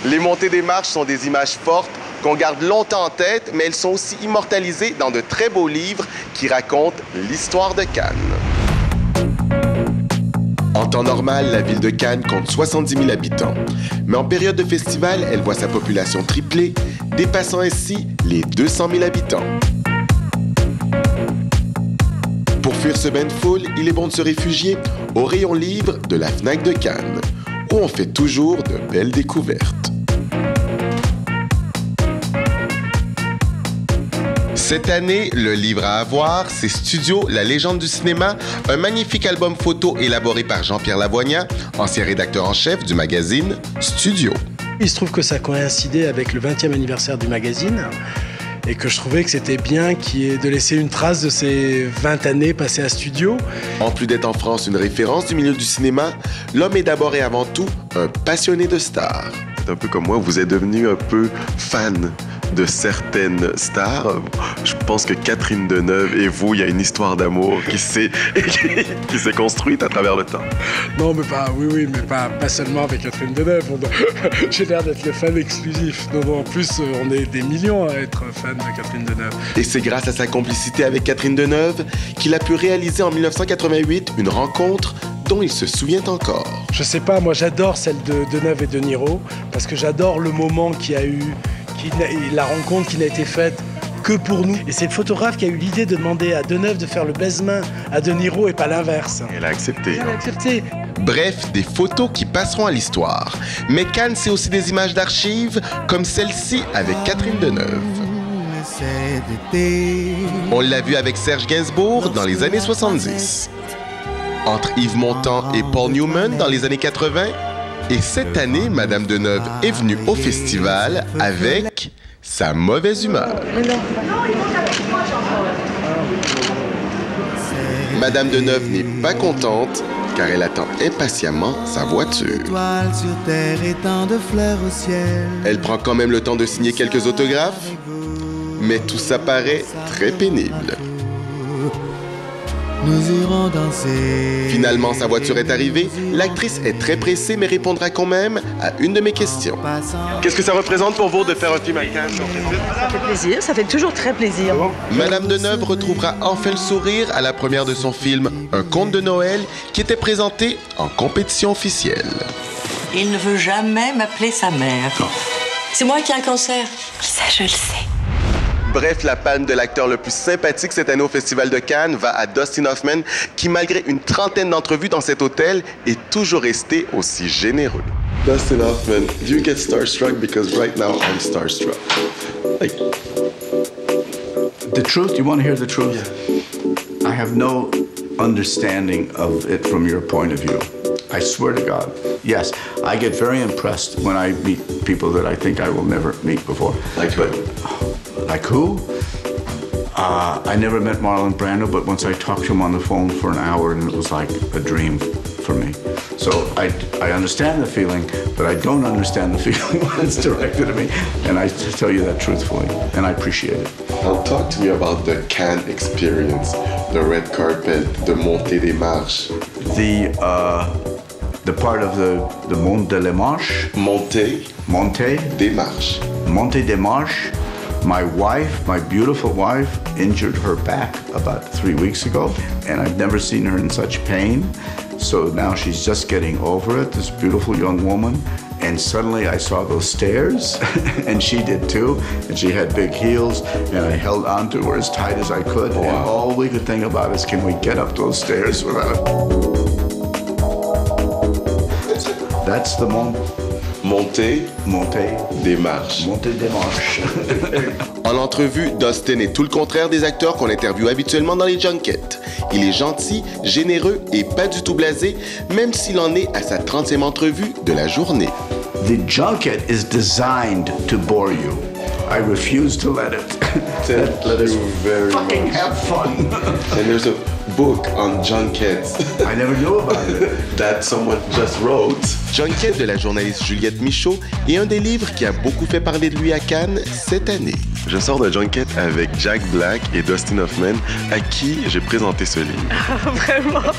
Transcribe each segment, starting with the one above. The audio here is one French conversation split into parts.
Les montées des marches sont des images fortes qu'on garde longtemps en tête, mais elles sont aussi immortalisées dans de très beaux livres qui racontent l'histoire de Cannes. En temps normal, la ville de Cannes compte 70 000 habitants. Mais en période de festival, elle voit sa population tripler, dépassant ainsi les 200 000 habitants. Pour fuir ce bain de foule, il est bon de se réfugier au rayon livre de la Fnac de Cannes, où on fait toujours de belles découvertes. Cette année, le livre à avoir, c'est Studio, la légende du cinéma, un magnifique album photo élaboré par Jean-Pierre Lavoignat, ancien rédacteur en chef du magazine Studio. Il se trouve que ça coïncidait avec le 20e anniversaire du magazine et que je trouvais que c'était bien de laisser une trace de ces 20 années passées à Studio. En plus d'être en France une référence du milieu du cinéma, l'homme est d'abord et avant tout un passionné de stars. C'est un peu comme moi, vous êtes devenu un peu fan de certaines stars. Je pense que Catherine Deneuve et vous, il y a une histoire d'amour qui s'est construite à travers le temps. Non, mais pas, oui, mais pas seulement avec Catherine Deneuve. J'ai l'air d'être le fan exclusif. Non, en plus, on est des millions à être fans de Catherine Deneuve. Et c'est grâce à sa complicité avec Catherine Deneuve qu'il a pu réaliser en 1988 une rencontre dont il se souvient encore. Je sais pas, moi j'adore celle de Deneuve et de Niro, parce que j'adore le moment qu'il y a eu, la rencontre qui n'a été faite que pour nous. Et c'est le photographe qui a eu l'idée de demander à Deneuve de faire le baise-main à De Niro et pas l'inverse. Elle a accepté. Elle a accepté. Bref, des photos qui passeront à l'histoire. Mais Cannes, c'est aussi des images d'archives, comme celle-ci avec Catherine Deneuve. On l'a vu avec Serge Gainsbourg dans les années 70. Entre Yves Montand et Paul Newman dans les années 80. Et cette année, Madame Deneuve est venue au festival avec sa mauvaise humeur. Madame Deneuve n'est pas contente car elle attend impatiemment sa voiture. Elle prend quand même le temps de signer quelques autographes, mais tout ça paraît très pénible. Nous irons danser. Finalement, sa voiture est arrivée. L'actrice est très pressée, mais répondra quand même à une de mes questions. Qu'est-ce que ça représente pour vous de faire un film à Cannes? Ça fait plaisir, ça fait toujours très plaisir. Madame Deneuve retrouvera enfin le sourire à la première de son film Un conte de Noël, qui était présenté en compétition officielle. Il ne veut jamais m'appeler sa mère. C'est moi qui ai un cancer. Ça, je le sais. Bref, la palme de l'acteur le plus sympathique cette année au Festival de Cannes va à Dustin Hoffman, qui malgré une trentaine d'entrevues dans cet hôtel, est toujours resté aussi généreux. Dustin Hoffman, do you get starstruck? Because right now I'm starstruck. Like... The truth? You want to hear the truth? Yeah. I have no understanding of it from your point of view. I swear to God. Yes, I get very impressed when I meet people that I think I will never meet before. Like who? Like who? I never met Marlon Brando, but once I talked to him on the phone for an hour, and it was like a dream for me. So I understand the feeling, but I don't understand the feeling when it's directed at me. And I tell you that truthfully, and I appreciate it. Now talk to me about the Cannes experience, the red carpet, the montée des marches. The part of the Mont de la Marche. Montée des marches. Montée des marches. My wife, my beautiful wife, injured her back about 3 weeks ago, and I've never seen her in such pain. So now she's just getting over it, this beautiful young woman. And suddenly I saw those stairs, and she did too, and she had big heels, and I held onto her as tight as I could, and all we could think about is, can we get up those stairs without... That's the Montée des marches. Montée des marches. En entrevue, Dustin est tout le contraire des acteurs qu'on interviewe habituellement dans les junkets. Il est gentil, généreux et pas du tout blasé, même s'il en est à sa 30e entrevue de la journée. The junket is designed to bore you. I refuse to let it. Let us fucking have fun. And there's a book on junkets. I never knew about it. That someone just wrote. Junket de la journaliste Juliette Michaud est un des livres qui a beaucoup fait parler de lui à Cannes cette année. Je sors d'un junket avec Jack Black et Dustin Hoffman, à qui j'ai présenté ce livre. Ah, vraiment?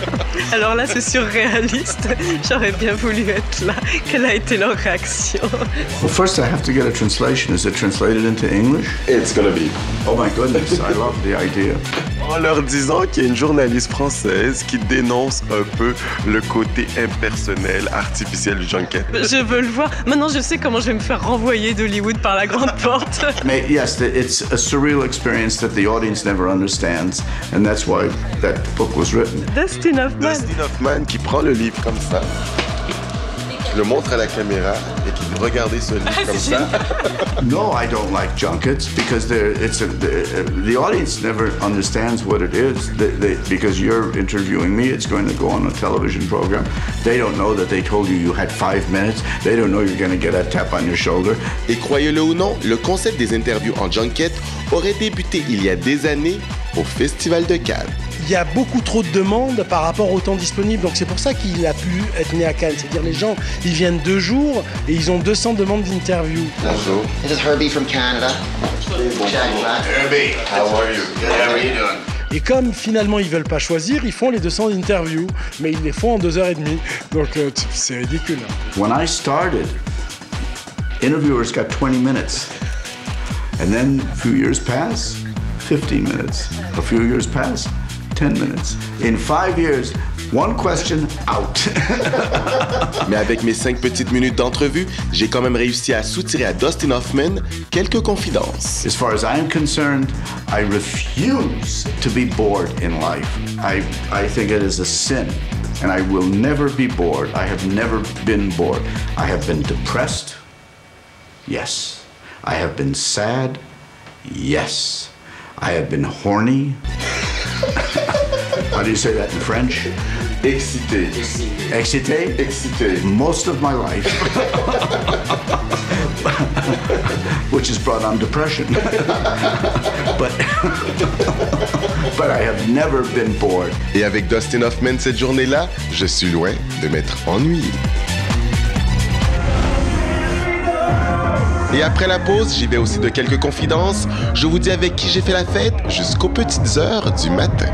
Alors là, c'est surréaliste. J'aurais bien voulu être là. Quelle a été leur réaction? Well, first I have to get a translation. Is it translated into English? It's gonna be. Oh my goodness, I love the idea. En leur disant qu'il y a une journaliste française qui dénonce un peu le côté impersonnel, artificiel du junket. Je veux le voir. Maintenant, je sais comment je vais me faire renvoyer d'Hollywood par la grande porte. Mais yes, it's a surreal experience that the audience never understands, and that's why that book was written. Dustin Hoffman. Dustin Hoffman qui prend le livre comme ça, qui le montre à la caméra et qui dit regardez ce livre comme ça. No, I don't like junkets because the audience never understands what it is. Because you're interviewing me, it's going to go on a television program. They don't know that they told you you had 5 minutes. They don't know you're going to get a tap on your shoulder. Et croyez-le ou non, le concept des interviews en junket aurait débuté il y a des années au Festival de Cannes. Il y a beaucoup trop de demandes par rapport au temps disponible, donc c'est pour ça qu'il a pu être né à Cannes. C'est-à-dire les gens, ils viennent 2 jours et ils ont 200 demandes d'interview. Bonjour. This is Herbie from Canada. Jack Black. Herbie, how are you? Good, how are you doing? Et comme finalement ils veulent pas choisir, ils font les 200 interviews, mais ils les font en 2h30. Donc c'est ridicule. When I started, interviewers got 20 minutes. And then a few years pass, 15 minutes. A few years pass, 10 minutes. In 5 years, one question, out. Mais avec mes 5 petites minutes d'entrevue, j'ai quand même réussi à soutirer à Dustin Hoffman quelques confidences. As far as I'm concerned, I refuse to be bored in life. I think it is a sin, and I will never be bored. I have never been bored. I have been depressed, yes. I have been sad, yes. I have been horny. How do you say that in French? Excité. Excité? Excité. Most of my life. Which has brought on depression. but I have never been bored. Et avec Dustin Hoffman cette journée-là, je suis loin de m'être ennuyé. Et après la pause, j'y vais aussi de quelques confidences. Je vous dis avec qui j'ai fait la fête jusqu'aux petites heures du matin.